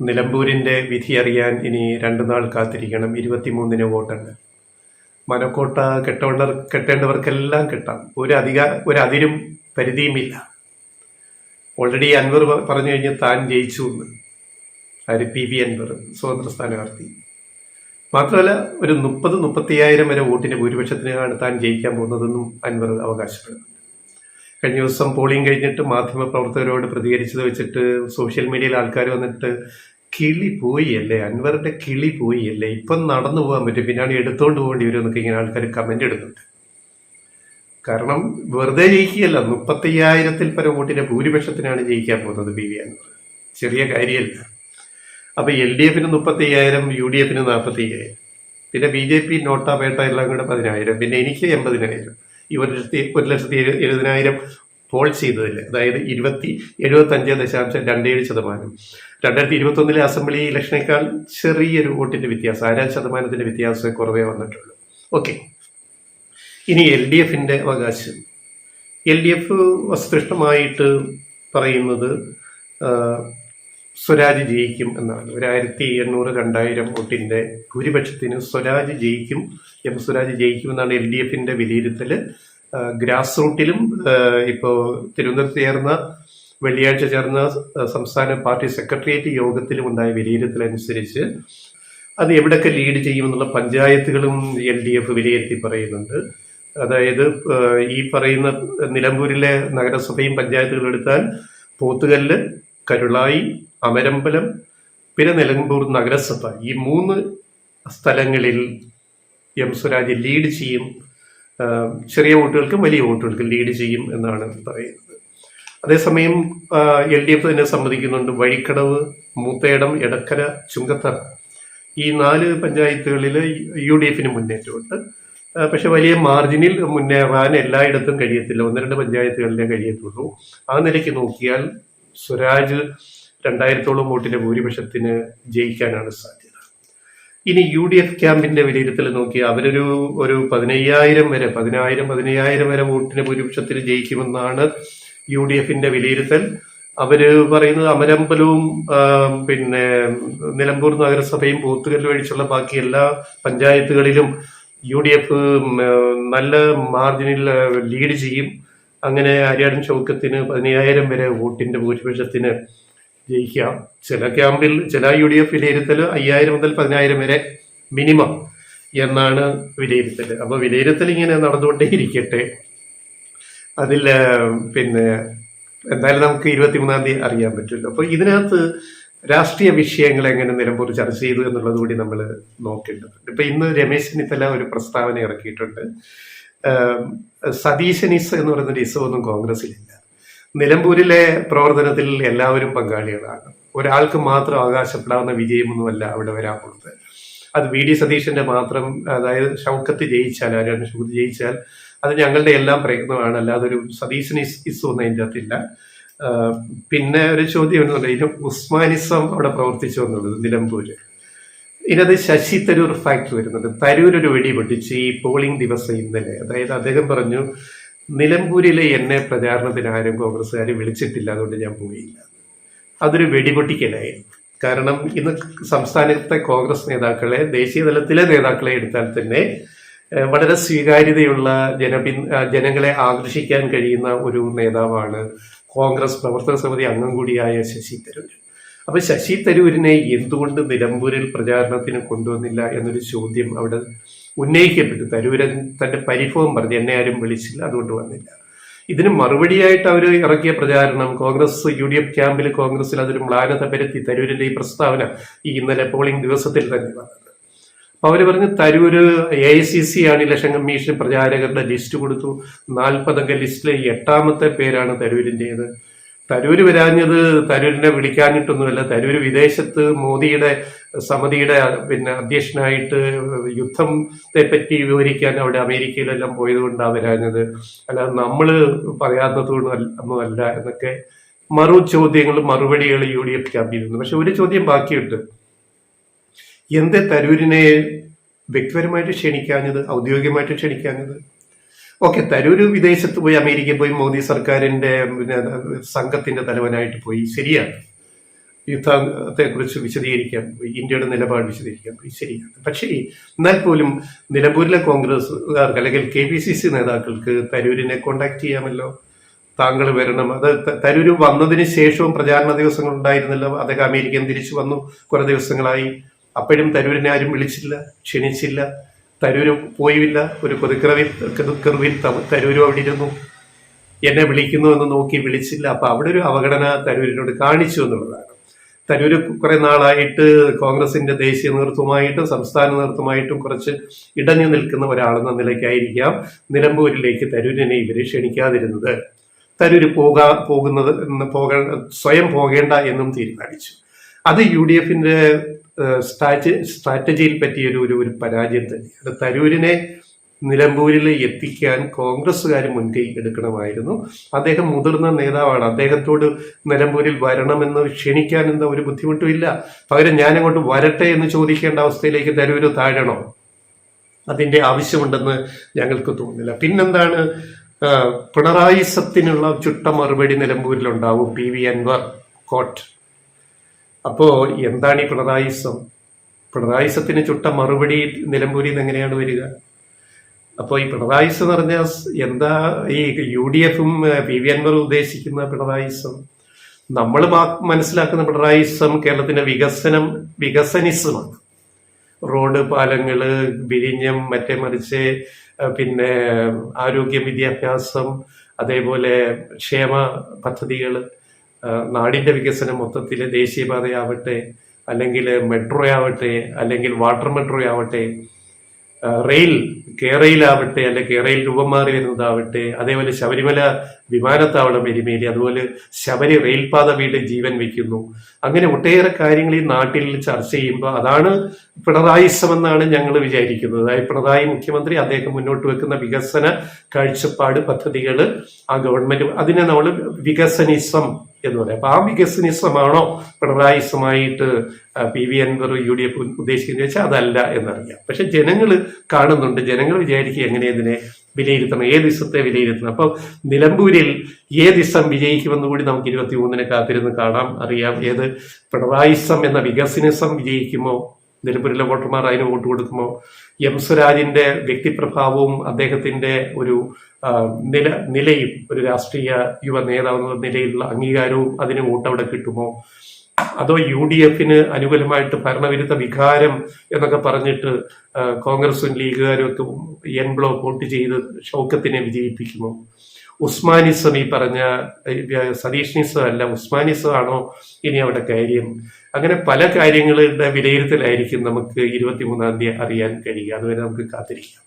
നിലമ്പൂരിന്റെ വിധി അറിയാൻ ഇനി 2 നാൾ കാത്തിരിക്കണം. 23-ന് വോട്ടുണ്ട്. മനക്കോട്ട കെട്ടേണ്ടവർക്കെല്ലാം കെട്ടാം. ഒരു അതിരും പരിധിയുമില്ല. ഓൾറെഡി അൻവർ പറഞ്ഞു കഴിഞ്ഞ് താൻ ജയിച്ചു എന്ന്. ആര്? PV അൻവർ, സ്വതന്ത്ര സ്ഥാനാർത്ഥി. മാത്രമല്ല, ഒരു 30-35 വരെ വോട്ടിന്റെ ഭൂരിപക്ഷത്തിനാണ് താൻ ജയിക്കാൻ പോകുന്നതെന്നും അൻവർ അവകാശപ്പെടുന്നു. കഴിഞ്ഞ ദിവസം പോളിംഗ് കഴിഞ്ഞിട്ട് മാധ്യമപ്രവർത്തകരോട് പ്രതികരിച്ചത് വെച്ചിട്ട് സോഷ്യൽ മീഡിയയിൽ ആൾക്കാർ വന്നിട്ട് കിളി പോയില്ലേ, അൻവറിന്റെ കിളി പോയില്ലേ, ഇപ്പം നടന്നു പോകാൻ പറ്റും, പിന്നാണ് എടുത്തോണ്ട് പോകേണ്ടി വരും എന്നൊക്കെ ഇങ്ങനെ ആൾക്കാർ കമന്റ് ഇടുന്നുണ്ട്. കാരണം വെറുതെ ജയിക്കുകയല്ല, 35,000-ൽ പരം വോട്ടിന്റെ ഭൂരിപക്ഷത്തിനാണ് ജയിക്കാൻ പോകുന്നത് PV അൻവർ. ചെറിയ കാര്യമല്ല. അപ്പൊ LDFന് 35,000, UDFന് 45,000, പിന്നെ BJP നോട്ട പേട്ട എല്ലാം കൂടെ 10,000, പിന്നെ എനിക്ക് 80,000. ഈ 1,70,000 പോൾ ചെയ്തതിൽ, അതായത് 75.27%. 2021 അസംബ്ലി ഇലക്ഷനേക്കാൾ ചെറിയൊരു വോട്ടിന്റെ വ്യത്യാസം, 1% വ്യത്യാസം കുറവേ വന്നിട്ടുള്ളൂ. ഓക്കെ, ഇനി LDFന്റെ അവകാശം. LDF വസ്തുനിഷ്ഠമായിട്ട് പറയുന്നത് സ്വരാജ് ജയിക്കും എന്നാണ്. 1,800-2,000 വോട്ടിന്റെ ഭൂരിപക്ഷത്തിന് സ്വരാജ് ജയിക്കും, സ്വരാജ് ജയിക്കുമെന്നാണ് LDFന്റെ വിലയിരുത്തല്. ഗ്രാസ് റൂട്ടിലും ഇപ്പോൾ തിരുവനന്തപുരത്ത് വെള്ളിയാഴ്ച ചേർന്ന സംസ്ഥാന പാർട്ടി സെക്രട്ടേറിയറ്റ് യോഗത്തിലും ഉണ്ടായ വിലയിരുത്തലനുസരിച്ച് അത് എവിടെയൊക്കെ ലീഡ് ചെയ്യുമെന്നുള്ള പഞ്ചായത്തുകളും LDF വിലയിരുത്തി പറയുന്നുണ്ട്. അതായത് ഈ പറയുന്ന നിലമ്പൂരിലെ നഗരസഭയും പഞ്ചായത്തുകളും എടുത്താൽ പോത്തുകല്ല്, കരുളായി, അമരമ്പലം, പിന്നെ നിലമ്പൂർ നഗരസഭ, ഈ 3 സ്ഥലങ്ങളിൽ സ്വരാജ് ലീഡ് ചെയ്യും. ചെറിയ വോട്ടുകൾക്കും വലിയ വോട്ടുകൾക്കും ലീഡ് ചെയ്യും എന്നാണ് പറയുന്നത്. അതേസമയം LDF തന്നെ സമ്മതിക്കുന്നുണ്ട് വഴിക്കടവ്, മൂത്തേടം, എടക്കര, ചുങ്കത്തറ, ഈ 4 പഞ്ചായത്തുകളിൽ UDFന് മുന്നേറ്റമുണ്ട്. പക്ഷെ വലിയ മാർജിനിൽ മുന്നേറാൻ എല്ലായിടത്തും കഴിയത്തില്ല, 1-2 പഞ്ചായത്തുകളിലേ കഴിയത്തുള്ളൂ. ആ നിലയ്ക്ക് നോക്കിയാൽ സ്വരാജ് 2,000-ഓളം വോട്ടിന്റെ ഭൂരിപക്ഷത്തിന് ജയിക്കാനാണ് സാധ്യത. ഇനി UDF ക്യാമ്പിന്റെ വിലയിരുത്തൽ നോക്കി അവരൊരു 15,000 വരെ വോട്ടിന്റെ ഭൂരിപക്ഷത്തിന് ജയിക്കുമെന്നാണ് UDFന്റെ വിലയിരുത്തൽ. അവര് പറയുന്നത് അമരമ്പലവും പിന്നെ നിലമ്പൂർ നഗരസഭയും പോത്തുകല്ല് ഒഴിച്ചുള്ള ബാക്കി എല്ലാ പഞ്ചായത്തുകളിലും UDF നല്ല മാർജിനിൽ ലീഡ് ചെയ്യും. അങ്ങനെ ആര്യാടൻ ഷൗക്കത്തിന് 15,000 വരെ വോട്ടിന്റെ ഭൂരിപക്ഷത്തിന് ജയിക്കാം. ചില ക്യാമ്പിൽ, ചില UDF വിലയിരുത്തൽ 5,000 മുതൽ 10,000 വരെ മിനിമം എന്നാണ് വിലയിരുത്തൽ. അപ്പൊ വിലയിരുത്തൽ ഇങ്ങനെ നടന്നുകൊണ്ടേ ഇരിക്കട്ടെ. അതിൽ പിന്നെ എന്തായാലും നമുക്ക് 23-ാം തീയതി അറിയാൻ പറ്റുമല്ലോ. അപ്പൊ ഇതിനകത്ത് രാഷ്ട്രീയ വിഷയങ്ങൾ എങ്ങനെ നിലമ്പൂർ ചർച്ച ചെയ്തു എന്നുള്ളത് കൂടി നമ്മൾ നോക്കേണ്ടതുണ്ട്. ഇപ്പൊ ഇന്ന് രമേശ് ചെന്നിത്തല ഒരു പ്രസ്താവന ഇറക്കിയിട്ടുണ്ട്. സതീശനിസ് എന്ന് പറയുന്ന ഇസമൊന്നും കോൺഗ്രസിലില്ല. നിലമ്പൂരിലെ പ്രവർത്തനത്തിൽ എല്ലാവരും പങ്കാളികളാണ്. ഒരാൾക്ക് മാത്രം അവകാശപ്പെടാവുന്ന വിജയമൊന്നുമല്ല അവിടെ വരാൻ പോകുന്നത്. അത് VD സതീശന്റെ മാത്രം, അതായത് ഷൗക്കത്ത് ജയിച്ചാൽ, ആര്യാടൻ ഷൗക്കത്ത് ജയിച്ചാൽ അത് ഞങ്ങളുടെ എല്ലാം പ്രയത്നമാണ്, അല്ലാതെ ഒരു സതീശൻ ഇസൊന്നും അതിൻ്റെ അകത്തില്ല. പിന്നെ ഒരു ചോദ്യം എന്നുള്ളത്, ഇതിന് ഉസ്മാനിസം അവിടെ പ്രവർത്തിച്ചു എന്നുള്ളത് നിലമ്പൂര്. ഇതിനകത്ത് ശശി തരൂർ ഫാക്ടർ വരുന്നുണ്ട്. തരൂർ ഒരു വെടി പൊട്ടിച്ച് ഈ പോളിംഗ് ദിവസം ഇന്നലെ, അതായത് അദ്ദേഹം പറഞ്ഞു നിലമ്പൂരിലെ എന്നെ പ്രചാരണത്തിന് ആരും കോൺഗ്രസ്സുകാർ വിളിച്ചിട്ടില്ല, അതുകൊണ്ട് ഞാൻ പോയില്ല. അതൊരു വെടിപൊട്ടിക്കലായിരുന്നു. കാരണം ഇന്ന് സംസ്ഥാനത്തെ കോൺഗ്രസ് നേതാക്കളെ, ദേശീയ തലത്തിലെ നേതാക്കളെ എടുത്താൽ തന്നെ വളരെ സ്വീകാര്യതയുള്ള ജനങ്ങളെ ആകർഷിക്കാൻ കഴിയുന്ന ഒരു നേതാവാണ് കോൺഗ്രസ് പ്രവർത്തക സമിതി അംഗം കൂടിയായ ശശി തരൂർ. അപ്പൊ ശശി തരൂരിനെ എന്തുകൊണ്ട് നിലമ്പൂരിൽ പ്രചാരണത്തിന് കൊണ്ടുവന്നില്ല എന്നൊരു ചോദ്യം അവിടെ ഉന്നയിക്കപ്പെട്ടു. തരൂരൻ തന്റെ പരിഭവം പറഞ്ഞു, എന്നെ ആരും വിളിച്ചില്ല, അതുകൊണ്ട് വന്നില്ല. ഇതിന് മറുപടിയായിട്ട് അവർ ഇറക്കിയ പ്രചാരണം കോൺഗ്രസ് UDF ക്യാമ്പിൽ, കോൺഗ്രസിൽ അതൊരു മ്ലാനത പരത്തി തരൂരിന്റെ ഈ പ്രസ്താവന ഈ ഇന്നലെ പോളിംഗ് ദിവസത്തിൽ തന്നെ വന്നത്. അപ്പൊ അവര് പറഞ്ഞു തരൂര് AICC ആണ് ഇലക്ഷൻ കമ്മീഷൻ പ്രചാരകരുടെ ലിസ്റ്റ് കൊടുത്തു. 40 അംഗ ലിസ്റ്റിലെ 8ാമത്തെ പേരാണ് തരൂരിന്റേത്. തരൂര് വരാഞ്ഞത് തരൂരിനെ വിളിക്കാഞ്ഞിട്ടൊന്നുമല്ല. തരൂര് വിദേശത്ത് മോദിയുടെ സമിതിയുടെ പിന്നെ അധ്യക്ഷനായിട്ട് യുദ്ധത്തെ പറ്റി വിവരിക്കാൻ അവിടെ അമേരിക്കയിലെല്ലാം പോയതുകൊണ്ടാണ് വരാഞ്ഞത്, അല്ലാതെ നമ്മള് പറയാത്തതൊന്നുമല്ല എന്നൊക്കെ ചോദ്യങ്ങളും മറുപടികൾ UDF ക്യാമ്പിൽ. പക്ഷെ ഒരു ചോദ്യം ബാക്കിയുണ്ട്. എന്തേ തരൂരിനെ വ്യക്തിപരമായിട്ട് ക്ഷണിക്കാഞ്ഞത്, ഔദ്യോഗികമായിട്ട് ക്ഷണിക്കാഞ്ഞത്? ഓക്കെ, തരൂര് വിദേശത്ത് പോയി, അമേരിക്കയിൽ പോയി മോദി സർക്കാരിന്റെ സംഘത്തിന്റെ തലവനായിട്ട് പോയി, ശരിയാണ്. യുദ്ധത്തെക്കുറിച്ച് വിശദീകരിക്കാൻ പോയി, ഇന്ത്യയുടെ നിലപാട് വിശദീകരിക്കാൻ പോയി, ശരിയാണ്. പക്ഷേ എന്നാൽ പോലും നിലമ്പൂരിലെ കോൺഗ്രസ്സുകാർക്ക് അല്ലെങ്കിൽ KPCC നേതാക്കൾക്ക് തരൂരിനെ കോണ്ടാക്ട് ചെയ്യാമല്ലോ, താങ്കൾ വരണം. അത് തരൂര് വന്നതിന് ശേഷവും പ്രചാരണ ദിവസങ്ങൾ ഉണ്ടായിരുന്നല്ലോ. അദ്ദേഹം അമേരിക്കൻ തിരിച്ചു വന്നു, കുറെ ദിവസങ്ങളായി. അപ്പോഴും തരൂരിനെ ആരും വിളിച്ചില്ല, ക്ഷണിച്ചില്ല. തരൂര് പോയില്ല. ഒരു കൊതിക്കറിവിൽ തരൂരും അവിടെ ഇരുന്നു. എന്നെ വിളിക്കുന്നു എന്ന് നോക്കി വിളിച്ചില്ല. അപ്പൊ അവിടെ ഒരു അവഗണന തരൂരിനോട് കാണിച്ചു എന്നുള്ളതാണ്. തരൂര് കുറെ നാളായിട്ട് കോൺഗ്രസിന്റെ ദേശീയ നേതൃത്വമായിട്ടും സംസ്ഥാന നേതൃത്വമായിട്ടും കുറച്ച് ഇടഞ്ഞു നിൽക്കുന്ന ഒരാളെന്ന നിലയ്ക്കായിരിക്കാം നിലമ്പൂരിലേക്ക് തരൂരിനെ ഇവര് ക്ഷണിക്കാതിരുന്നത്. തരൂര് സ്വയം പോകേണ്ട എന്നും തീരുമാനിച്ചു. അത് UDFന്റെ സ്ട്രാറ്റജിയിൽ പറ്റിയ ഒരു പരാജയം തന്നെയാണ്. തരൂരിനെ നിലമ്പൂരിൽ എത്തിക്കാൻ കോൺഗ്രസ്സുകാർ മുൻകൈ എടുക്കണമായിരുന്നു. അദ്ദേഹം മുതിർന്ന നേതാവാണ്. അദ്ദേഹത്തോട് നിലമ്പൂരിൽ വരണമെന്ന് ക്ഷണിക്കാൻ എന്താ ഒരു ബുദ്ധിമുട്ടും ഇല്ല. പകരം ഞാൻ അങ്ങോട്ട് വരട്ടെ എന്ന് ചോദിക്കേണ്ട അവസ്ഥയിലേക്ക് തരൂര് താഴണോ? അതിന്റെ ആവശ്യമുണ്ടെന്ന് ഞങ്ങൾക്ക് തോന്നുന്നില്ല. പിന്നെന്താണ്, പിണറായിസത്തിനുള്ള ചുട്ട മറുപടി നിലമ്പൂരിലുണ്ടാവും. PV Anwar coat. അപ്പോ എന്താണ് ഈ പിണറായിസം? പിണറായിസത്തിന് ചുട്ട മറുപടി നിലമ്പൂരിൽ നിന്ന് എങ്ങനെയാണ് വരിക? അപ്പോൾ ഈ പിണറായിസം എന്ന് പറഞ്ഞാൽ എന്താ? ഈ UDFും PV അൻവർ ഉദ്ദേശിക്കുന്ന പിണറായിസം, നമ്മൾ മനസ്സിലാക്കുന്ന പിണറായിസം കേരളത്തിന്റെ വികസനിസമാണ്. റോഡ്, പാലങ്ങള്, വിഴിഞ്ഞം, മറ്റേ മറിച്ച് പിന്നെ ആരോഗ്യം, വിദ്യാഭ്യാസം, അതേപോലെ ക്ഷേമ പദ്ധതികൾ, നാടിന്റെ വികസനം മൊത്തത്തിൽ, ദേശീയപാതയാവട്ടെ, അല്ലെങ്കിൽ മെട്രോ ആവട്ടെ, അല്ലെങ്കിൽ വാട്ടർ മെട്രോ ആവട്ടെ, കേരളയിലാവട്ടെ, അല്ലെ കേരളയിൽ രൂപം മാറി വരുന്നതാവട്ടെ, അതേപോലെ ശബരിമല വിമാനത്താവളം എരിമേലി, അതുപോലെ ശബരി റെയിൽപാത വീട് ജീവൻ വെക്കുന്നു. അങ്ങനെ ഒട്ടേറെ കാര്യങ്ങൾ ഈ നാട്ടിൽ ചർച്ച ചെയ്യുമ്പോൾ അതാണ് പിണറായിസം എന്നാണ് ഞങ്ങൾ വിചാരിക്കുന്നത്. അതായത് പിണറായി മുഖ്യമന്ത്രി അദ്ദേഹം മുന്നോട്ട് വെക്കുന്ന വികസന കാഴ്ചപ്പാട്, പദ്ധതികൾ, ആ ഗവൺമെന്റ്, അതിനെ നമ്മൾ വികസനിസം എന്ന് പറയാം. അപ്പൊ ആ വികസനിസമാണോ പിണറായിസമായിട്ട് PV അൻവർ UDF ഉദ്ദേശിക്കുന്നത് വെച്ചാൽ അതല്ല എന്നറിയാം. പക്ഷെ ജനങ്ങൾ കാണുന്നുണ്ട്. ജനങ്ങൾ വിചാരിക്കുക എങ്ങനെ ഇതിനെ വിലയിരുത്തണം, ഏത് ദിവസത്തെ വിലയിരുത്തണം. അപ്പൊ നിലമ്പൂരിൽ ഏത് ദിവസം വിജയിക്കുമെന്ന് കൂടി നമുക്ക് 23-ന് കാത്തിരുന്ന് കാണാം, അറിയാം. ഏത് പിണറായിസം എന്ന വികസനിസം വിജയിക്കുമോ, നിലമ്പൂരിലെ വോട്ടർമാർ അതിന് വോട്ട് കൊടുക്കുമോ, M സ്വരാജിന്റെ വ്യക്തിപ്രഭാവവും അദ്ദേഹത്തിന്റെ ഒരു നിലയും, ഒരു രാഷ്ട്രീയ യുവ നേതാവെന്ന നിലയിലുള്ള അംഗീകാരവും അതിന് വോട്ട് അവിടെ കിട്ടുമോ, അതോ UDFന് അനുകൂലമായിട്ട് ഭരണവിരുദ്ധ വികാരം എന്നൊക്കെ പറഞ്ഞിട്ട് കോൺഗ്രസും ലീഗുകാരും ഒക്കെ N ബ്ലോക്ക് വോട്ട് ചെയ്ത് ഷൗക്കത്തിനെ വിജയിപ്പിക്കുമോ? ഉസ്മാനിസം, ഈ പറഞ്ഞ സതീഷ്നിസം അല്ല, ഉസ്മാനിസം ആണോ ഇനി അവിടെ കാര്യം? അങ്ങനെ പല കാര്യങ്ങളുടെ വിലയിരുത്തലായിരിക്കും നമുക്ക് 23-ാം തീയതി അറിയാൻ കഴിയുക. അതുവരെ നമുക്ക് കാത്തിരിക്കാം.